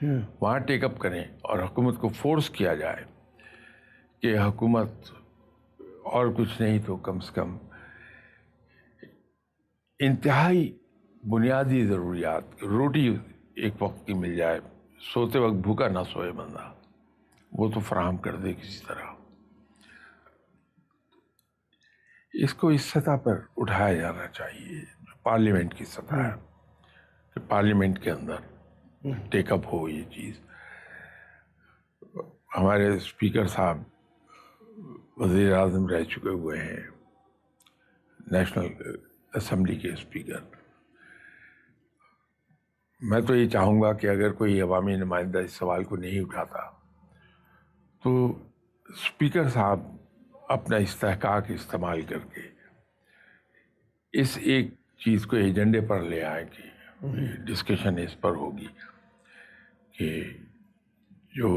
وہاں ٹیک اپ کریں اور حکومت کو فورس کیا جائے کہ حکومت اور کچھ نہیں تو کم سے کم انتہائی بنیادی ضروریات، روٹی ایک وقت کی مل جائے، سوتے وقت بھوکا نہ سوئے بندہ، وہ تو فراہم کر دے کسی طرح. اس کو اس سطح پر اٹھایا جانا چاہیے جو پارلیمنٹ کی سطح ہے، کہ پارلیمنٹ کے اندر ٹیک اپ ہو یہ چیز. ہمارے اسپیکر صاحب وزیر اعظم رہ چکے ہوئے ہیں، نیشنل اسمبلی کے اسپیکر. میں تو یہ چاہوں گا کہ اگر کوئی عوامی نمائندہ اس سوال کو نہیں اٹھاتا تو اسپیکر صاحب اپنا استحقاق استعمال کر کے اس ایک چیز کو ایجنڈے پر لے آئے کہ ڈسکشن اس پر ہوگی کہ جو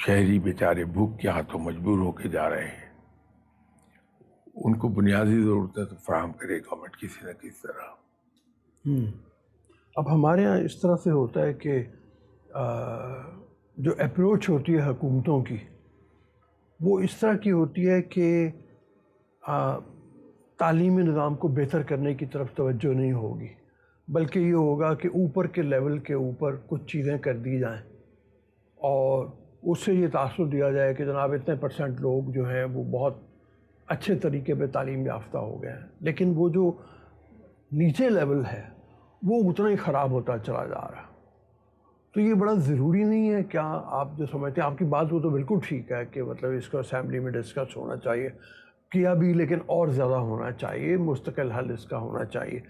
شہری بیچارے بھوک کے ہاتھوں مجبور ہو کے جا رہے ہیں ان کو بنیادی ضرورتیں تو فراہم کرے گورنمنٹ کسی نہ کسی طرح. اب ہمارے یہاں اس طرح سے ہوتا ہے کہ جو اپروچ ہوتی ہے حکومتوں کی وہ اس طرح کی ہوتی ہے کہ تعلیمی نظام کو بہتر کرنے کی طرف توجہ نہیں ہوگی، بلکہ یہ ہوگا کہ اوپر کے لیول کے اوپر کچھ چیزیں کر دی جائیں اور اس سے یہ تاثر دیا جائے کہ جناب اتنے % لوگ جو ہیں وہ بہت اچھے طریقے پہ تعلیم یافتہ ہو گئے ہیں، لیکن وہ جو نیچے لیول ہے وہ اتنا ہی خراب ہوتا چلا جا رہا. تو یہ بڑا ضروری نہیں ہے کیا آپ جو سمجھتے ہیں؟ آپ کی بات وہ تو بالکل ٹھیک ہے کہ مطلب اس کو اسمبلی میں ڈسکس ہونا چاہیے، کیا بھی، لیکن اور زیادہ ہونا چاہیے، مستقل حل اس کا ہونا چاہیے.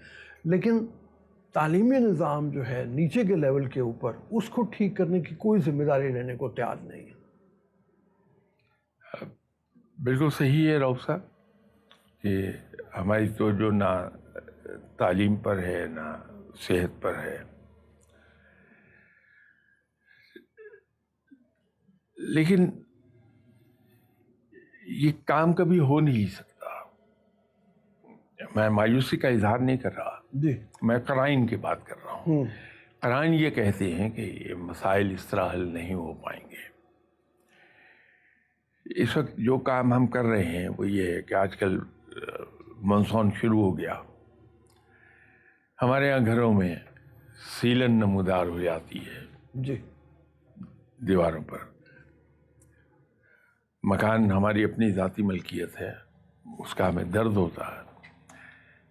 لیکن تعلیمی نظام جو ہے نیچے کے لیول کے اوپر اس کو ٹھیک کرنے کی کوئی ذمہ داری لینے کو تیار نہیں ہے. بالکل صحیح ہے رؤف صاحب کہ ہماری توجہ نہ تعلیم پر ہے نہ صحت پر ہے، لیکن یہ کام کبھی ہو نہیں سکتا. میں مایوسی کا اظہار نہیں کر رہا، جی میں قرائن کی بات کر رہا ہوں. قرائن یہ کہتے ہیں کہ یہ مسائل اس طرح حل نہیں ہو پائیں گے. اس وقت جو کام ہم کر رہے ہیں وہ یہ ہے کہ آج کل مانسون شروع ہو گیا، ہمارے یہاں گھروں میں سیلن نمودار ہو جاتی ہے جی دیواروں پر. مکان ہماری اپنی ذاتی ملکیت ہے، اس کا ہمیں درد ہوتا ہے،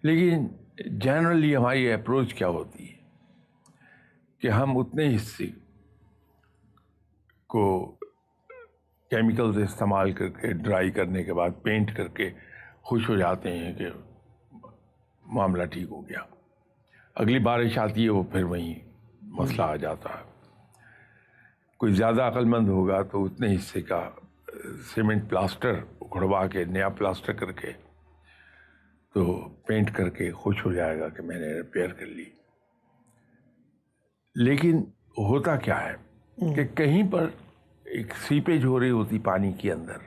لیکن جنرلی ہماری اپروچ کیا ہوتی ہے کہ ہم اتنے حصے کو کیمیکلز استعمال کر کے ڈرائی کرنے کے بعد پینٹ کر کے خوش ہو جاتے ہیں کہ معاملہ ٹھیک ہو گیا. اگلی بارش آتی ہے وہ پھر وہیں مسئلہ آ جاتا ہے. کوئی زیادہ عقل مند ہوگا تو اتنے حصے کا سیمنٹ پلاسٹر اکھڑوا کے نیا پلاسٹر کر کے تو پینٹ کر کے خوش ہو جائے گا کہ میں نے ریپیئر کر لی. لیکن ہوتا کیا ہے کہ کہیں پر ایک سیپیج ہو رہی ہوتی پانی کے اندر،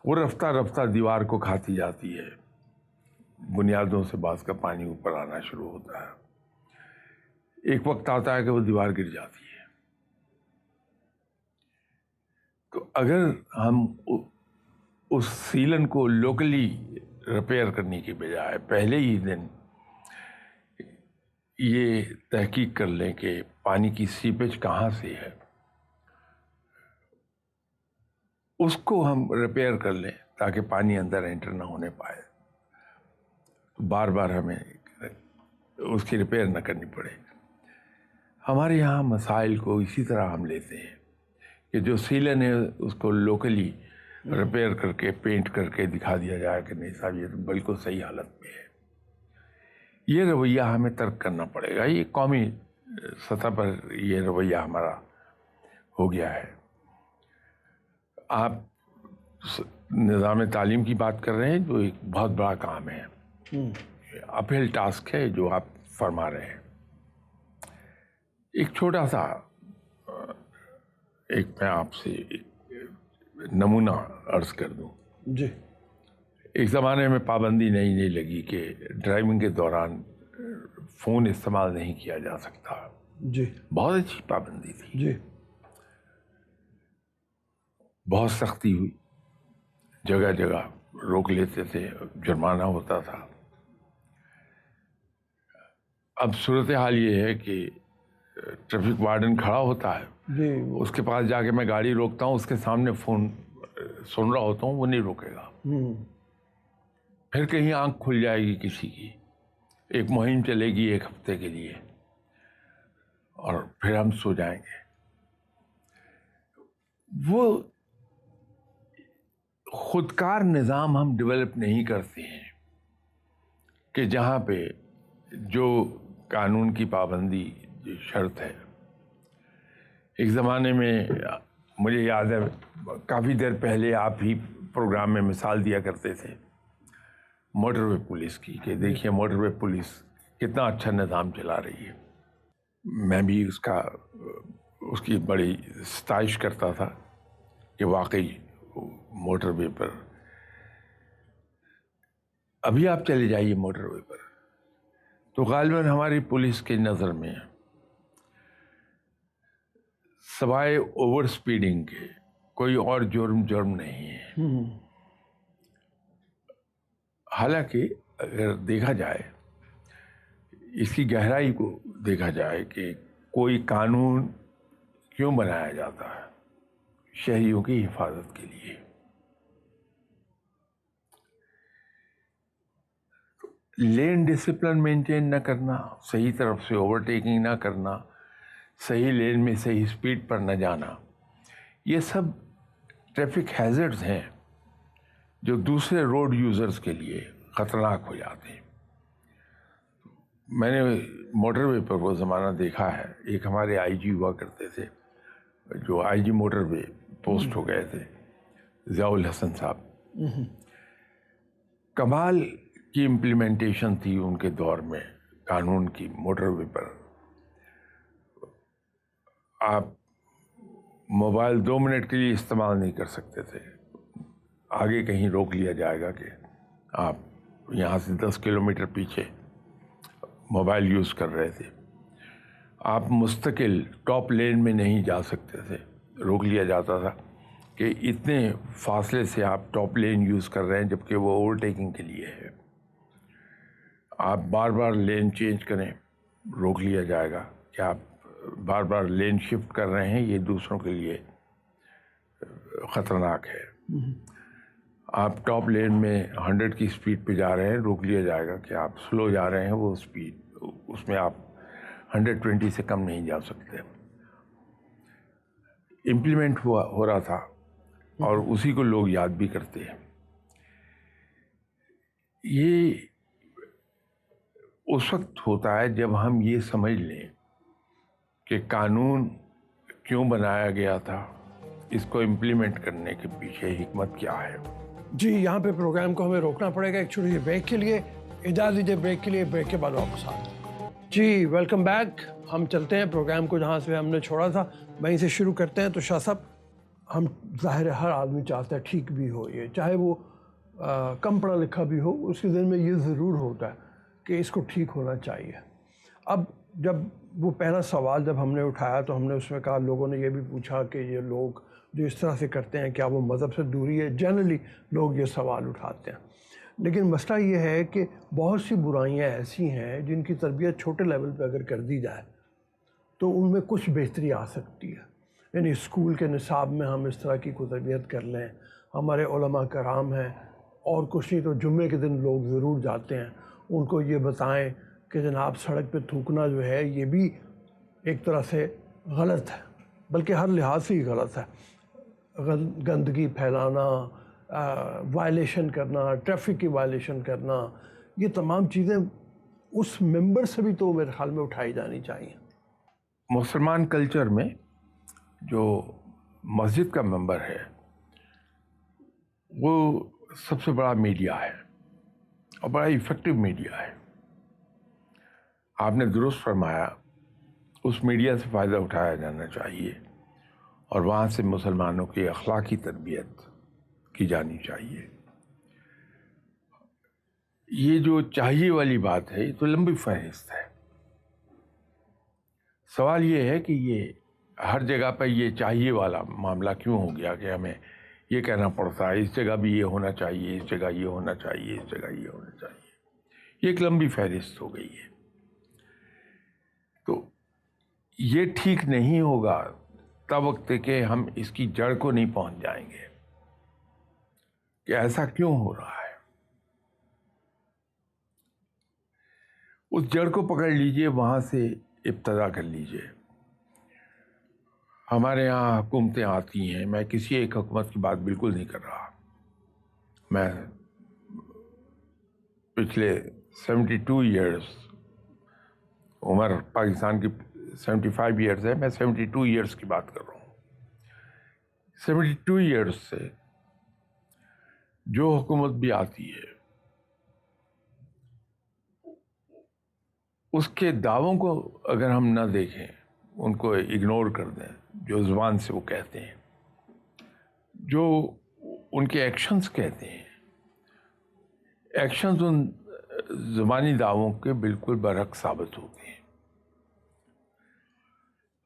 وہ رفتہ رفتہ دیوار کو کھاتی جاتی ہے، بنیادوں سے بعض کا پانی اوپر آنا شروع ہوتا ہے. ایک وقت آتا ہے کہ وہ دیوار گر جاتی ہے. تو اگر ہم اس سیلن کو لوکلی ریپیئر کرنے کی بجائے پہلے ہی دن یہ تحقیق کر لیں کہ پانی کی سیپیج کہاں سے ہے، اس کو ہم ریپیئر کر لیں تاکہ پانی اندر انٹر نہ ہونے پائے، بار بار ہمیں اس کی ریپیئر نہ کرنی پڑے. ہمارے یہاں مسائل کو اسی طرح ہم لیتے ہیں کہ جو سیلن ہے اس کو لوکلی ریپیئر کر کے پینٹ کر کے دکھا دیا جائے کہ نہیں صاحب یہ تو بالکل صحیح حالت میں ہے. یہ رویہ ہمیں ترک کرنا پڑے گا. یہ قومی سطح پر یہ رویہ ہمارا ہو گیا ہے. آپ نظام تعلیم کی بات کر رہے ہیں جو ایک بہت بڑا کام ہے، اپ ہل ٹاسک ہے جو آپ فرما رہے ہیں. ایک چھوٹا سا میں آپ سے نمونہ عرض کر دوں. جی ایک زمانے میں پابندی نہیں لگی کہ ڈرائیونگ کے دوران فون استعمال نہیں کیا جا سکتا. جی بہت اچھی پابندی تھی، جی بہت سختی ہوئی، جگہ جگہ روک لیتے تھے، جرمانہ ہوتا تھا۔ اب صورتحال یہ ہے کہ ٹریفک وارڈن کھڑا ہوتا ہے، جی اس کے پاس جا کے میں گاڑی روکتا ہوں، اس کے سامنے فون سن رہا ہوتا ہوں، وہ نہیں روکے گا۔ پھر کہیں آنکھ کھل جائے گی کسی کی، ایک مہم چلے گی 1 ہفتے کے لیے، اور پھر ہم سو جائیں گے۔ وہ خودکار نظام ہم ڈیولپ نہیں کرتے ہیں کہ جہاں پہ جو قانون کی پابندی شرط ہے۔ ایک زمانے میں مجھے یاد ہے، کافی دیر پہلے آپ ہی پروگرام میں مثال دیا کرتے تھے موٹر وے پولیس کی، کہ دیکھیے موٹر وے پولیس کتنا اچھا نظام چلا رہی ہے۔ میں بھی اس کی بڑی ستائش کرتا تھا کہ واقعی موٹر وے پر، ابھی آپ چلے جائیے موٹر وے پر تو غالباً ہماری پولیس کی نظر میں سوائے اوور سپیڈنگ کے کوئی اور جرم نہیں ہے۔ حالانکہ اگر دیکھا جائے، اس کی گہرائی کو دیکھا جائے کہ کوئی قانون کیوں بنایا جاتا ہے؟ شہریوں کی حفاظت کے لیے۔ لین ڈسپلن مینٹین نہ کرنا، صحیح طرف سے اوورٹیکنگ نہ کرنا، صحیح لین میں صحیح سپیڈ پر نہ جانا، یہ سب ٹریفک ہیزرڈز ہیں جو دوسرے روڈ یوزرز کے لیے خطرناک ہو جاتے ہیں۔ میں نے موٹر وے پر وہ زمانہ دیکھا ہے، ایک ہمارے آئی جی ہوا کرتے تھے، جو آئی جی موٹر وے پوسٹ ہو گئے تھے، ضیاء الحسن صاحب۔ کمال کی امپلیمنٹیشن تھی ان کے دور میں قانون کی۔ موٹر وے پر آپ موبائل 2 منٹ کے لیے استعمال نہیں کر سکتے تھے، آگے کہیں روک لیا جائے گا کہ آپ یہاں سے 10 کلومیٹر پیچھے موبائل یوز کر رہے تھے۔ آپ مستقل ٹاپ لین میں نہیں جا سکتے تھے، روک لیا جاتا تھا کہ اتنے فاصلے سے آپ ٹاپ لین یوز کر رہے ہیں جبکہ وہ اوورٹیکنگ کے لیے ہے۔ آپ بار بار لین چینج کریں، روک لیا جائے گا کہ آپ بار بار لین شفٹ کر رہے ہیں، یہ دوسروں کے لیے خطرناک ہے۔ آپ ٹاپ لین میں 100 کی سپیڈ پہ جا رہے ہیں، روک لیا جائے گا کہ آپ سلو جا رہے ہیں، وہ سپیڈ اس میں آپ 120 سے کم نہیں جا سکتے۔ امپلیمنٹ ہو رہا تھا اور اسی کو لوگ یاد بھی کرتے ہیں۔ یہ اس وقت ہوتا ہے جب ہم یہ سمجھ لیں کہ قانون کیوں بنایا گیا تھا، اس کو امپلیمنٹ کرنے کے پیچھے حکمت کیا ہے۔ جی، یہاں پہ پروگرام کو ہمیں روکنا پڑے گا ایک چھوٹی سی بریک کے لیے۔ اجازت دیجیے بریک کے لیے، بریک کے بعد واپس آتے ہیں۔ جی ویلکم بیک۔ ہم چلتے ہیں پروگرام کو جہاں سے ہم نے چھوڑا تھا وہیں سے شروع کرتے ہیں۔ تو شاہ صاحب، ہم ظاہر ہے ہر آدمی چاہتا ہے ٹھیک بھی ہو، یہ چاہے وہ کم پڑھا لکھا بھی ہو، اس کے ذہن میں یہ ضرور ہوتا ہے کہ اس کو ٹھیک ہونا چاہیے۔ اب جب وہ پہلا سوال جب ہم نے اٹھایا تو ہم نے اس میں کہا، لوگوں نے یہ بھی پوچھا کہ یہ لوگ جو اس طرح سے کرتے ہیں کیا وہ مذہب سے دوری ہے؟ جنرلی لوگ یہ سوال اٹھاتے ہیں، لیکن مسئلہ یہ ہے کہ بہت سی برائیاں ایسی ہیں جن کی تربیت چھوٹے لیول پہ اگر کر دی جائے تو ان میں کچھ بہتری آ سکتی ہے۔ یعنی اسکول کے نصاب میں ہم اس طرح کی کوئی تربیت کر لیں، ہمارے علماء کرام ہیں، اور کچھ نہیں تو جمعے کے دن لوگ ضرور جاتے ہیں، ان کو یہ بتائیں کہ جناب سڑک پہ تھوکنا جو ہے یہ بھی ایک طرح سے غلط ہے، بلکہ ہر لحاظ سے ہی غلط ہے۔ گندگی پھیلانا، وائلیشن کرنا، ٹریفک کی وائلیشن کرنا، یہ تمام چیزیں اس ممبر سے بھی تو میرے خیال میں اٹھائی جانی چاہیے۔ مسلمان کلچر میں جو مسجد کا ممبر ہے وہ سب سے بڑا میڈیا ہے اور بڑا ایفیکٹو میڈیا ہے۔ آپ نے درست فرمایا، اس میڈیا سے فائدہ اٹھایا جانا چاہیے اور وہاں سے مسلمانوں کی اخلاقی تربیت کی جانی چاہیے۔ یہ جو چاہیے والی بات ہے، یہ تو لمبی فہرست ہے۔ سوال یہ ہے کہ یہ ہر جگہ پہ یہ چاہیے والا معاملہ کیوں ہو گیا کہ ہمیں یہ کہنا پڑتا ہے اس جگہ بھی یہ ہونا چاہیے، اس جگہ یہ ہونا چاہیے، اس جگہ یہ ہونا چاہیے. یہ ایک لمبی فہرست ہو گئی ہے. تو یہ ٹھیک نہیں ہوگا تب وقت کہ ہم اس کی جڑ کو نہیں پہنچ جائیں گے کہ ایسا کیوں ہو رہا ہے. اس جڑ کو پکڑ لیجئے، وہاں سے ابتدا کر لیجئے. ہمارے یہاں حکومتیں آتی ہیں، میں کسی ایک حکومت کی بات بالکل نہیں کر رہا، میں پچھلے 72 ایئرس، عمر پاکستان کی 75 ایئرس ہے، میں 72 ایئرس کی بات کر رہا ہوں. 72 ایئرس سے جو حکومت بھی آتی ہے اس کے دعووں کو اگر ہم نہ دیکھیں، ان کو اگنور کر دیں جو زبان سے وہ کہتے ہیں، جو ان کے ایکشنز کہتے ہیں، ایکشنز ان زبانی دعووں کے بالکل برعکس ثابت ہوتے ہیں.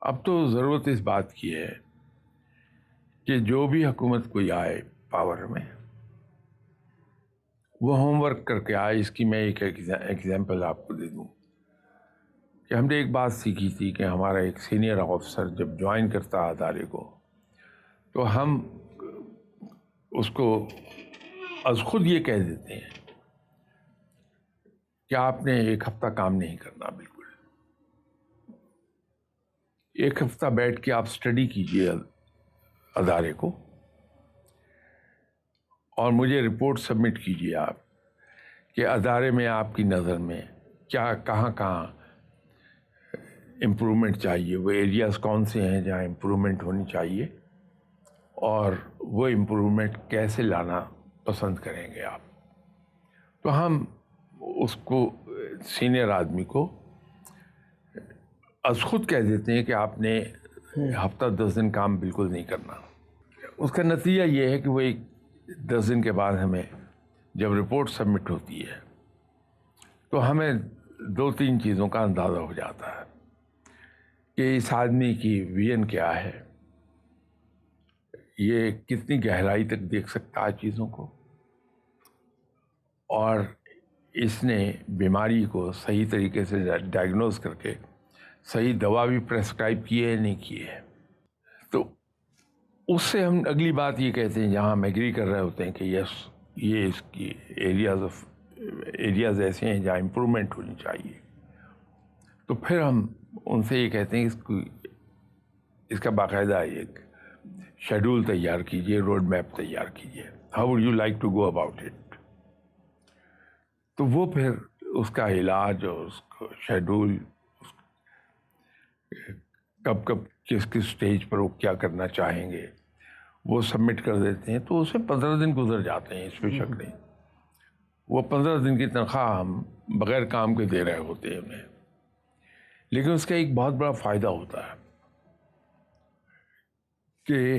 اب تو ضرورت اس بات کی ہے کہ جو بھی حکومت کوئی آئے پاور میں، وہ ہوم ورک کر کے آئے. اس کی میں ایک ایگزامپل آپ کو دے دوں کہ ہم نے ایک بات سیکھی تھی کہ ہمارا ایک سینئر آفیسر جب جوائن کرتا ادارے کو تو ہم اس کو از خود یہ کہہ دیتے ہیں کہ آپ نے ایک ہفتہ کام نہیں کرنا. بالکل ایک ہفتہ بیٹھ کے آپ اسٹڈی کیجئے ادارے کو اور مجھے رپورٹ سبمٹ کیجئے آپ کہ ادارے میں آپ کی نظر میں کیا کہاں امپرومنٹ چاہیے، وہ ایریاز کون سے ہیں جہاں امپرومنٹ ہونی چاہیے، اور وہ امپرومنٹ کیسے لانا پسند کریں گے آپ. تو ہم اس کو سینئر آدمی کو از خود کہہ دیتے ہیں کہ آپ نے ہفتہ 10 دن کام بالکل نہیں کرنا. اس کا نتیجہ یہ ہے کہ وہ 10 دن کے بعد ہمیں جب رپورٹ سبمٹ ہوتی ہے تو ہمیں 2-3 چیزوں کا اندازہ ہو جاتا ہے کہ اس آدمی کی ویژن کیا ہے، یہ کتنی گہرائی تک دیکھ سکتا ہے چیزوں کو، اور اس نے بیماری کو صحیح طریقے سے ڈائگنوز کر کے صحیح دوا بھی پریسکرائب کی ہے یا نہیں کی ہے. تو اس سے ہم اگلی بات یہ کہتے ہیں جہاں ہم ایگری کر رہے ہوتے ہیں کہ یس یہ اس کی ایریاز ایسے ہیں جہاں امپرومنٹ ہونی چاہیے، تو پھر ہم ان سے یہ کہتے ہیں اس کا باقاعدہ ایک شیڈول تیار کیجئے، روڈ میپ تیار کیجئے. How would you like to go about it. تو وہ پھر اس کا علاج اور اس کا شیڈول کب کس سٹیج پر وہ کیا کرنا چاہیں گے وہ سبمٹ کر دیتے ہیں. تو اس میں 15 دن گزر جاتے ہیں، اس پہ شک نہیں. وہ 15 دن کی تنخواہ ہم بغیر کام کے دے رہے ہوتے ہیں انہیں، لیکن اس کا ایک بہت بڑا فائدہ ہوتا ہے کہ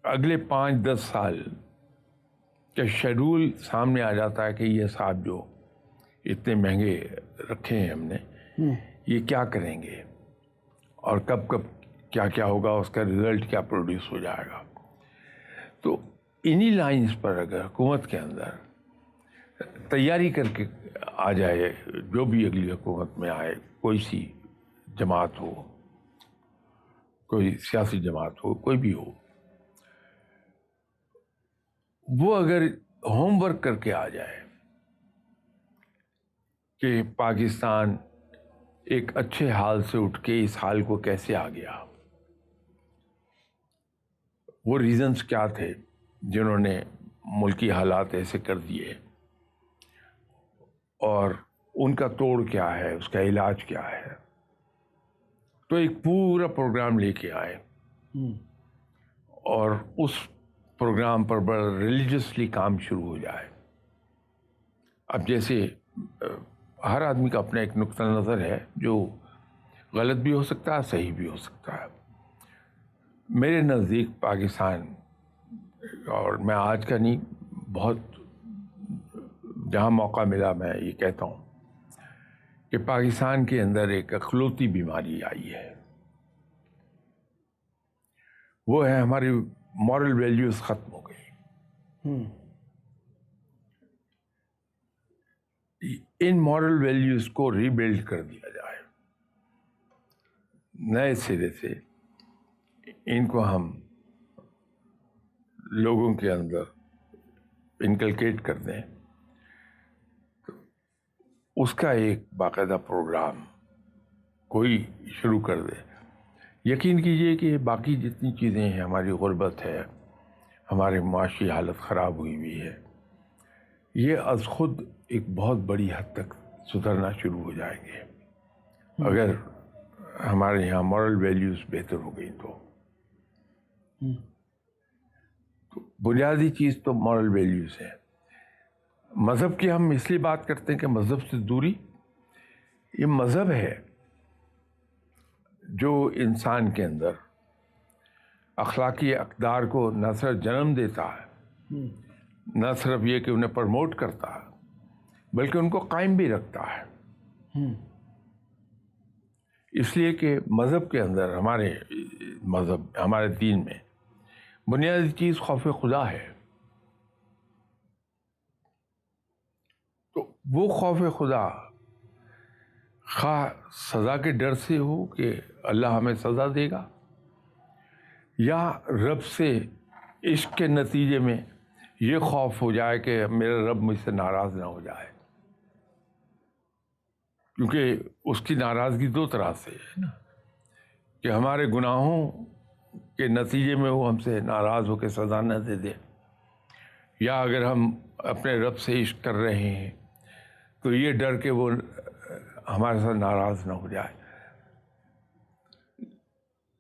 اگلے 5-10 سال کا شیڈول سامنے آ جاتا ہے کہ یہ صاحب جو اتنے مہنگے رکھے ہیں ہم نے، یہ کیا کریں گے اور کب کیا ہوگا، اس کا رزلٹ کیا پروڈیوس ہو جائے گا. تو انہی لائنز پر اگر حکومت کے اندر تیاری کر کے آ جائے، جو بھی اگلی حکومت میں آئے، کوئی سی جماعت ہو، کوئی سیاسی جماعت ہو، کوئی بھی ہو، وہ اگر ہوم ورک کر کے آ جائے کہ پاکستان ایک اچھے حال سے اٹھ کے اس حال کو کیسے آ گیا، وہ ریزنز کیا تھے جنہوں نے ملکی حالات ایسے کر دیے، اور ان کا توڑ کیا ہے، اس کا علاج کیا ہے، تو ایک پورا پروگرام لے کے آئے اور اس پروگرام پر بڑا ریلیجسلی کام شروع ہو جائے. اب جیسے ہر آدمی کا اپنا ایک نقطہ نظر ہے جو غلط بھی ہو سکتا ہے، صحیح بھی ہو سکتا ہے. میرے نزدیک پاکستان، اور میں آج کا نہیں، بہت جہاں موقع ملا میں یہ کہتا ہوں کہ پاکستان کے اندر ایک اخلاقی بیماری آئی ہے، وہ ہے ہماری مورل ویلیوز ختم ہو گئی۔ ان مورل ویلیوز کو ری بلڈ کر دیا جائے، نئے سرے سے ان کو ہم لوگوں کے اندر انکلکیٹ کر دیں، تو اس کا ایک باقاعدہ پروگرام کوئی شروع کر دے۔ یقین کیجئے کہ باقی جتنی چیزیں ہیں، ہماری غربت ہے، ہماری معاشی حالت خراب ہوئی ہوئی ہے، یہ از خود ایک بہت بڑی حد تک سدھرنا شروع ہو جائیں گے اگر ہمارے یہاں مورل ویلیوز بہتر ہو گئی تو بنیادی چیز تو مورل ویلیوز ہے۔ مذہب کی ہم اس لیے بات کرتے ہیں کہ مذہب سے دوری، یہ مذہب ہے جو انسان کے اندر اخلاقی اقدار کو نہ صرف جنم دیتا ہے، نہ صرف یہ کہ انہیں پروموٹ کرتا ہے، بلکہ ان کو قائم بھی رکھتا ہے۔ اس لیے کہ مذہب کے اندر، ہمارے دین میں بنیادی چیز خوف خدا ہے۔ تو وہ خوف خدا خواہ سزا کے ڈر سے ہو کہ اللہ ہمیں سزا دے گا، یا رب سے عشق کے نتیجے میں یہ خوف ہو جائے کہ میرا رب مجھ سے ناراض نہ ہو جائے، کیونکہ اس کی ناراضگی دو طرح سے ہے نا، کہ ہمارے گناہوں کے نتیجے میں وہ ہم سے ناراض ہو کے سزا نہ دے دے، یا اگر ہم اپنے رب سے عشق کر رہے ہیں تو یہ ڈر کہ وہ ہمارے ساتھ ناراض نہ ہو جائے۔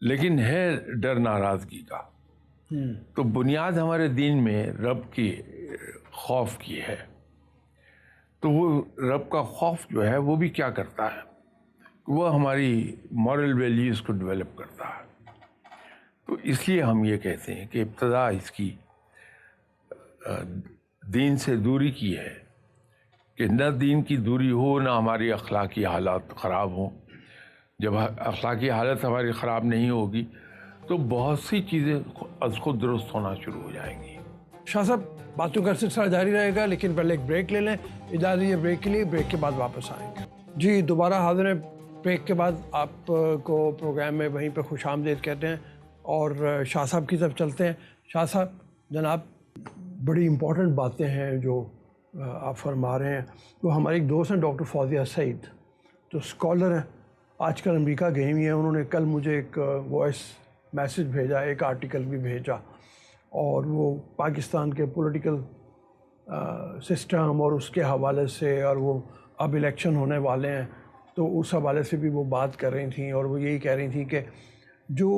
لیکن ہے ڈر ناراضگی کا، تو بنیاد ہمارے دین میں رب کی خوف کی ہے۔ تو وہ رب کا خوف جو ہے وہ بھی کیا کرتا ہے، وہ ہماری مورل ویلیوز کو ڈیولپ کرتا ہے۔ تو اس لیے ہم یہ کہتے ہیں کہ ابتدا اس کی دین سے دوری کی ہے، کہ نہ دین کی دوری ہو، نہ ہماری اخلاقی حالات خراب ہوں۔ جب اخلاقی حالت ہماری خراب نہیں ہوگی تو بہت سی چیزیں از خود درست ہونا شروع ہو جائیں گی۔ شاہ صاحب، باتوں کا سلسلہ جاری رہے گا، لیکن پہلے ایک بریک لے لیں۔ اجازت دیجیے بریک کے لیے، بریک کے بعد واپس آئیں گے۔ جی دوبارہ حاضر ہیں۔ بریک کے بعد آپ کو پروگرام میں وہیں پہ خوش آمدید کہتے ہیں اور شاہ صاحب کی طرف چلتے ہیں۔ شاہ صاحب جناب، بڑی امپورٹنٹ باتیں ہیں جو آپ فرما رہے ہیں۔ وہ ہمارے ایک دوست ہیں ڈاکٹر فوزیہ سعید، جو اسکالر ہیں، آج کل امریکہ گئی ہوئی ہیں۔ انہوں نے کل مجھے ایک وائس میسج بھیجا، ایک آرٹیکل بھی بھیجا، اور وہ پاکستان کے پولیٹیکل سسٹم اور اس کے حوالے سے، اور وہ اب الیکشن ہونے والے ہیں تو اس حوالے سے بھی وہ بات کر رہی تھیں، اور وہ یہی کہہ رہی تھیں کہ جو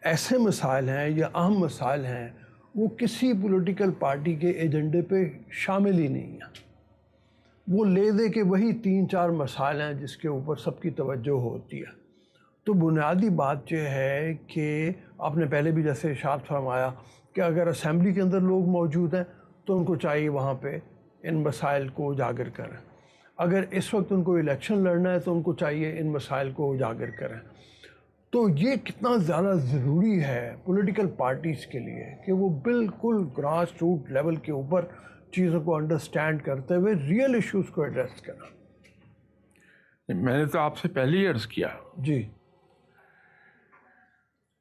ایسے مسائل ہیں یا اہم مسائل ہیں وہ کسی پولیٹیکل پارٹی کے ایجنڈے پہ شامل ہی نہیں ہیں۔ وہ لے دے کہ وہی 3-4 مسائل ہیں جس کے اوپر سب کی توجہ ہوتی ہے۔ تو بنیادی بات یہ ہے کہ آپ نے پہلے بھی جیسے ارشاد فرمایا کہ اگر اسمبلی کے اندر لوگ موجود ہیں تو ان کو چاہیے وہاں پہ ان مسائل کو اجاگر کریں۔ اگر اس وقت ان کو الیکشن لڑنا ہے تو ان کو چاہیے ان مسائل کو اجاگر کریں۔ تو یہ کتنا زیادہ ضروری ہے پولیٹیکل پارٹیز کے لیے کہ وہ بالکل گراس روٹ لیول کے اوپر چیزوں کو انڈرسٹینڈ کرتے ہوئے ریئل ایشوز کو ایڈریس کریں۔ میں نے تو آپ سے پہلے ہی عرض کیا جی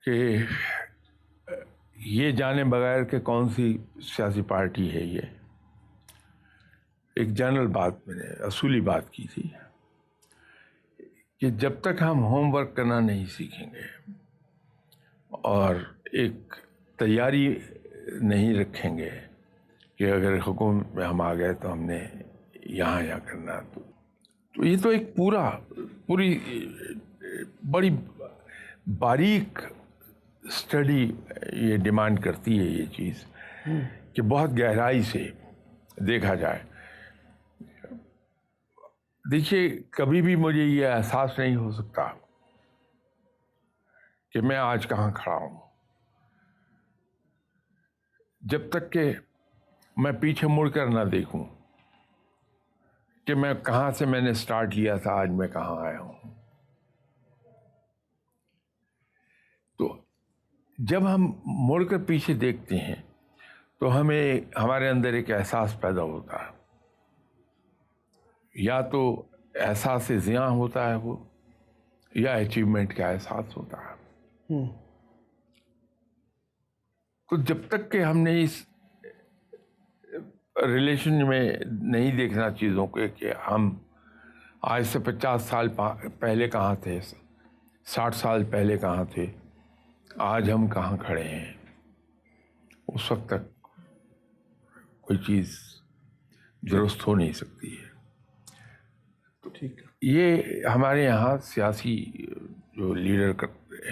کہ یہ جانے بغیر کہ کون سی سیاسی پارٹی ہے، یہ ایک جنرل بات میں نے اصولی بات کی تھی کہ جب تک ہم ہوم ورک کرنا نہیں سیکھیں گے اور ایک تیاری نہیں رکھیں گے کہ اگر حکومت میں ہم آ گئے تو ہم نے یہاں کرنا، تو یہ تو ایک پوری بڑی باریک اسٹڈی یہ ڈیمانڈ کرتی ہے یہ چیز کہ بہت گہرائی سے دیکھا جائے۔ دیکھیے، کبھی بھی مجھے یہ احساس نہیں ہو سکتا کہ میں آج کہاں کھڑا ہوں جب تک کہ میں پیچھے مڑ کر نہ دیکھوں کہ میں کہاں سے میں نے سٹارٹ لیا تھا، آج میں کہاں آیا ہوں. تو جب ہم مڑ کر پیچھے دیکھتے ہیں تو ہمیں ہمارے اندر ایک احساس پیدا ہوتا ہے، یا تو احساس زیاں ہوتا ہے وہ، یا اچیومنٹ کا احساس ہوتا ہے. تو جب تک کہ ہم نے اس ریلیشن میں نہیں دیکھنا چیزوں کو کہ ہم آج سے 50 سال پہلے کہاں تھے، 60 سال پہلے کہاں تھے، آج ہم کہاں کھڑے ہیں، اس وقت تک کوئی چیز درست ہو نہیں سکتی ہے. ٹھیک ہے. یہ ہمارے یہاں سیاسی جو لیڈر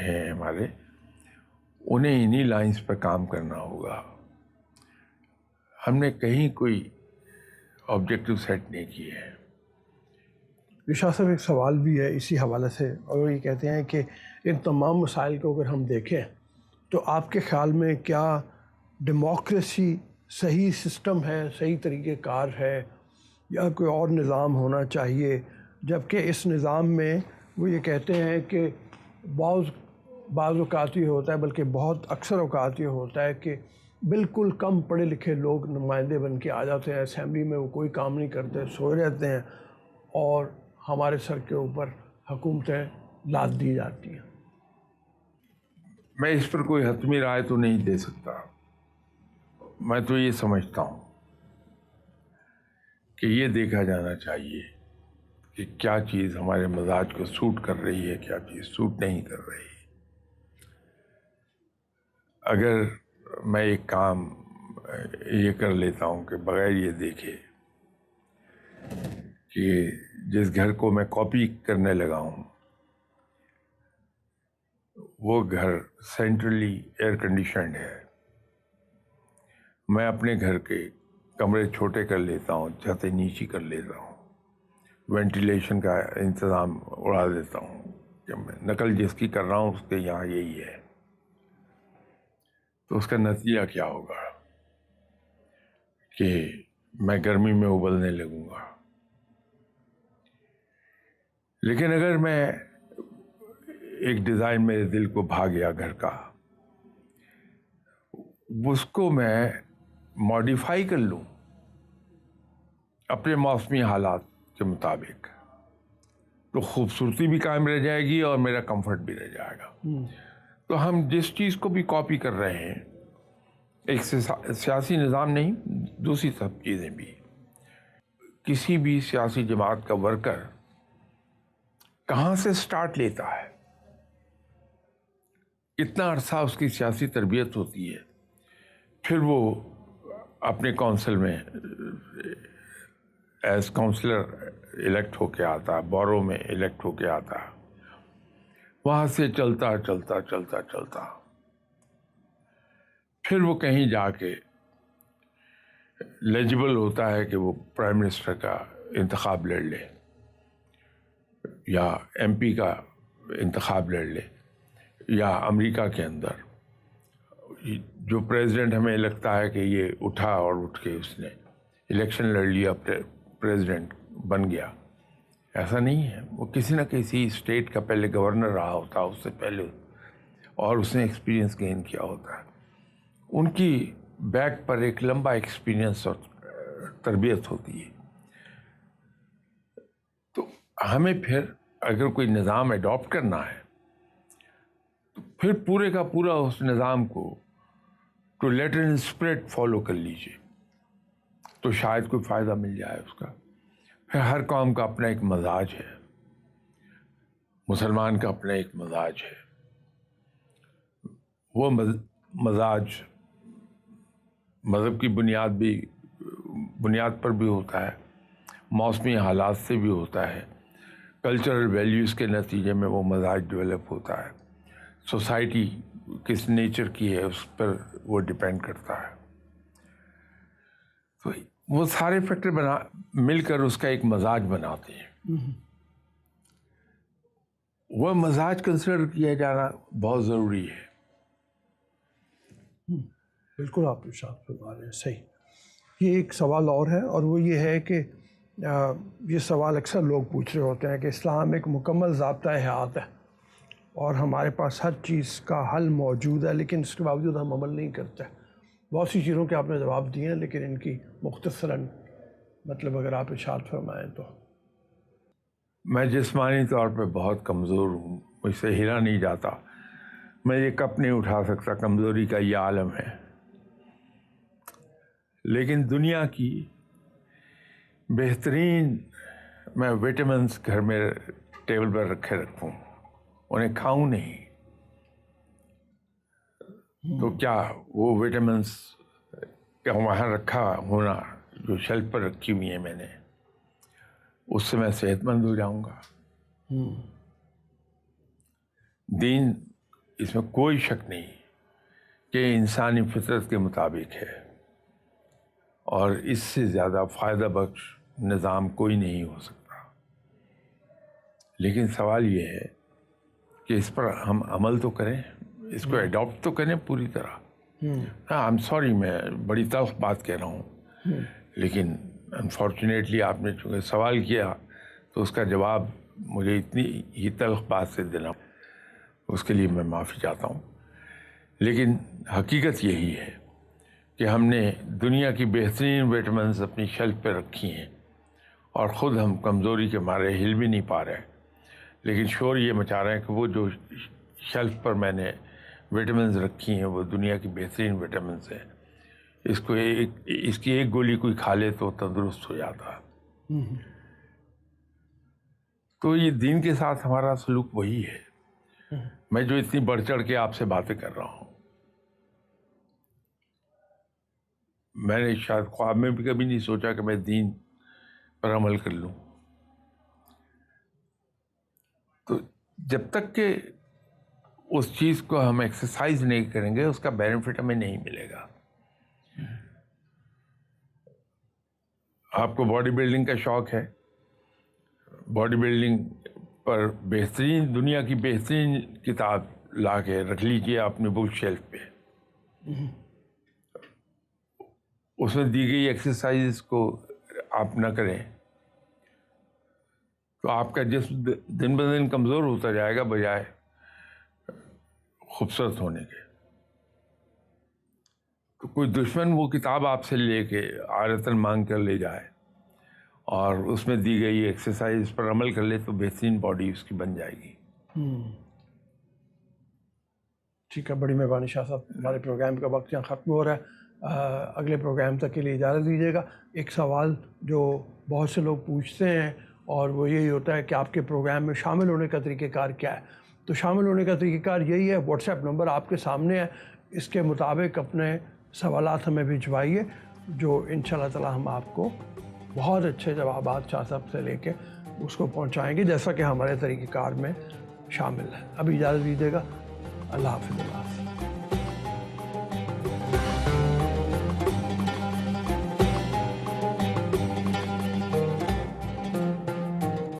ہیں ہمارے، انہیں انہی لائنز پہ کام کرنا ہوگا. ہم نے کہیں کوئی آبجیکٹو سیٹ نہیں کیے ہیں. شاہ صاحب ایک سوال بھی ہے اسی حوالے سے، اور وہ یہ کہتے ہیں کہ ان تمام مسائل کو اگر ہم دیکھیں تو آپ کے خیال میں کیا ڈیموکریسی صحیح سسٹم ہے، صحیح طریقہ کار ہے، یا کوئی اور نظام ہونا چاہیے؟ جبکہ اس نظام میں وہ یہ کہتے ہیں کہ بعض اوقات یہ ہوتا ہے، بلکہ بہت اکثر اوقات یہ ہوتا ہے کہ بالکل کم پڑھے لکھے لوگ نمائندے بن کے آ جاتے ہیں اسمبلی میں، وہ کوئی کام نہیں کرتے، سوئے رہتے ہیں، اور ہمارے سر کے اوپر حکومتیں لاد دی جاتی ہیں. میں اس پر کوئی حتمی رائے تو نہیں دے سکتا. میں تو یہ سمجھتا ہوں کہ یہ دیکھا جانا چاہیے کہ کیا چیز ہمارے مزاج کو سوٹ کر رہی ہے، کیا چیز سوٹ نہیں کر رہی. اگر میں ایک کام یہ کر لیتا ہوں کہ بغیر یہ دیکھے کہ جس گھر کو میں کاپی کرنے لگا ہوں وہ گھر سینٹرلی ایئر کنڈیشنڈ ہے، میں اپنے گھر کے کمرے چھوٹے کر لیتا ہوں، چھتیں نیچی کر لیتا ہوں، وینٹیلیشن کا انتظام اڑا دیتا ہوں، کہ میں نقل جس کی کر رہا ہوں اس کے یہاں یہی ہے، تو اس کا نتیجہ کیا ہوگا کہ میں گرمی میں ابلنے لگوں گا. لیکن اگر میں ایک ڈیزائن میرے دل کو بھا گیا گھر کا، اس کو میں ماڈیفائی کر لوں اپنے موسمی حالات کے مطابق، تو خوبصورتی بھی قائم رہ جائے گی اور میرا کمفرٹ بھی رہ جائے گا. تو ہم جس چیز کو بھی کاپی کر رہے ہیں، ایک سیاسی نظام نہیں، دوسری سب چیزیں بھی، کسی بھی سیاسی جماعت کا ورکر کہاں سے سٹارٹ لیتا ہے، کتنا عرصہ اس کی سیاسی تربیت ہوتی ہے، پھر وہ اپنے کونسل میں ایز کونسلر الیکٹ ہو کے آتا ہے، بورو میں الیکٹ ہو کے آتا ہے، وہاں سے چلتا چلتا چلتا چلتا پھر وہ کہیں جا کے لیجبل ہوتا ہے کہ وہ پرائم منسٹر کا انتخاب لڑ لے یا ایم پی کا انتخاب لڑ لے، یا امریکہ کے اندر جو پریزیڈنٹ ہمیں لگتا ہے کہ یہ اٹھا اور اٹھ کے اس نے الیکشن لڑ لیا، پریزیڈنٹ بن گیا، ایسا نہیں ہے. وہ کسی نہ کسی اسٹیٹ کا پہلے گورنر رہا ہوتا ہے اس سے پہلے، اور اس نے ایکسپیرینس گین کیا ہوتا ہے. ان کی بیک پر ایک لمبا ایکسپیرینس اور تربیت ہوتی ہے. تو ہمیں پھر اگر کوئی نظام اڈاپٹ کرنا ہے تو پھر پورے کا پورا اس نظام کو to letter in spirit follow کر لیجیے، تو شاید کوئی فائدہ مل جائے اس کا. پھر ہر قوم کا اپنا ایک مزاج ہے، مسلمان کا اپنا ایک مزاج ہے، وہ مزاج مذہب کی بنیاد پر بھی ہوتا ہے، موسمی حالات سے بھی ہوتا ہے، کلچرل ویلیوز کے نتیجے میں وہ مزاج ڈیولپ ہوتا ہے، سوسائٹی کس نیچر کی ہے اس پر وہ ڈیپینڈ کرتا ہے. تو وہ سارے فیکٹر مل کر اس کا ایک مزاج بناتے ہیں. وہ مزاج کنسیڈر کیا جانا بہت ضروری ہے. بالکل آپ ارشاد فرما رہے ہیں، صحیح. یہ ایک سوال اور ہے، اور وہ یہ ہے کہ یہ سوال اکثر لوگ پوچھ رہے ہوتے ہیں کہ اسلام ایک مکمل ضابطۂ حیات ہے اور ہمارے پاس ہر چیز کا حل موجود ہے، لیکن اس کے باوجود ہم عمل نہیں کرتے۔ بہت سی چیزوں کے آپ نے جواب دیے ہیں، لیکن ان کی مختصراً مطلب اگر آپ ارشاد فرمائیں تو۔ میں جسمانی طور پہ بہت کمزور ہوں، مجھ سے ہلا نہیں جاتا، میں یہ کپ نہیں اٹھا سکتا، کمزوری کا یہ عالم ہے۔ لیکن دنیا کی بہترین میں وٹامنس گھر میں ٹیبل پر رکھے رکھوں، انہیں کھاؤں نہیں، تو کیا وہ وٹامنس کا وہاں رکھا ہونا جو شیلف پر رکھی ہوئی ہیں میں نے، اس سے میں صحت مند ہو جاؤں گا؟ دین اس میں کوئی شک نہیں کہ انسانی فطرت کے مطابق ہے، اور اس سے زیادہ فائدہ بخش نظام کوئی نہیں ہو سکتا۔ لیکن سوال یہ ہے کہ اس پر ہم عمل تو کریں، اس کو ایڈاپٹ تو کریں پوری طرح۔ ہاں، آئی ایم سوری، میں بڑی تلخ بات کہہ رہا ہوں، لیکن انفارچونیٹلی آپ نے چونکہ سوال کیا تو اس کا جواب مجھے اتنی ہی تلخ بات سے دینا، اس کے لیے میں معافی چاہتا ہوں۔ لیکن حقیقت یہی ہے کہ ہم نے دنیا کی بہترین وٹامنس اپنی شیلف پہ رکھی ہیں، اور خود ہم کمزوری کے مارے ہل بھی نہیں پا رہے، لیکن شور یہ مچا رہے ہیں کہ وہ جو شیلف پر میں نے وٹامنس رکھی ہیں وہ دنیا کی بہترین وٹامنس ہیں، اس کی ایک گولی کوئی کھا لے تو تندرست ہو جاتا۔ تو یہ دین کے ساتھ ہمارا سلوک وہی ہے۔ میں جو اتنی بڑھ چڑھ کے آپ سے باتیں کر رہا ہوں، میں نے شاید خواب میں بھی کبھی نہیں سوچا کہ میں دین پر عمل کر لوں۔ تو جب تک کہ اس چیز کو ہم ایکسرسائز نہیں کریں گے، اس کا بینیفٹ ہمیں نہیں ملے گا۔ آپ کو باڈی بلڈنگ کا شوق ہے، باڈی بلڈنگ پر بہترین دنیا کی بہترین کتاب لا کے رکھ لیجیے اپنی بک شیلف پہ، اس میں دی گئی ایکسرسائز کو آپ نہ کریں تو آپ کا جسم دن بدن کمزور ہوتا جائے گا بجائے خوبصورت ہونے کے۔ تو کوئی دشمن وہ کتاب آپ سے لے کے عادتاً مانگ کر لے جائے اور اس میں دی گئی ایکسرسائز پر عمل کر لے تو بہترین باڈی اس کی بن جائے گی۔ ٹھیک ہے، بڑی مہربانی شاہ صاحب، ہمارے پروگرام کا وقت یہاں ختم ہو رہا ہے۔ اگلے پروگرام تک کے لیے اجازت دیجیے گا۔ ایک سوال جو بہت سے لوگ پوچھتے ہیں اور وہ یہی ہوتا ہے کہ آپ کے پروگرام میں شامل ہونے کا طریقہ کار کیا ہے؟ تو شامل ہونے کا طریقہ کار یہی ہے، واٹس ایپ نمبر آپ کے سامنے ہے، اس کے مطابق اپنے سوالات ہمیں بھجوائیے، جو انشاءاللہ تعالی ہم آپ کو بہت اچھے جوابات شاہ صاحب سے لے کے اس کو پہنچائیں گے، جیسا کہ ہمارے طریقہ کار میں شامل ہے۔ ابھی اجازت دیجیے گا، اللہ حافظ۔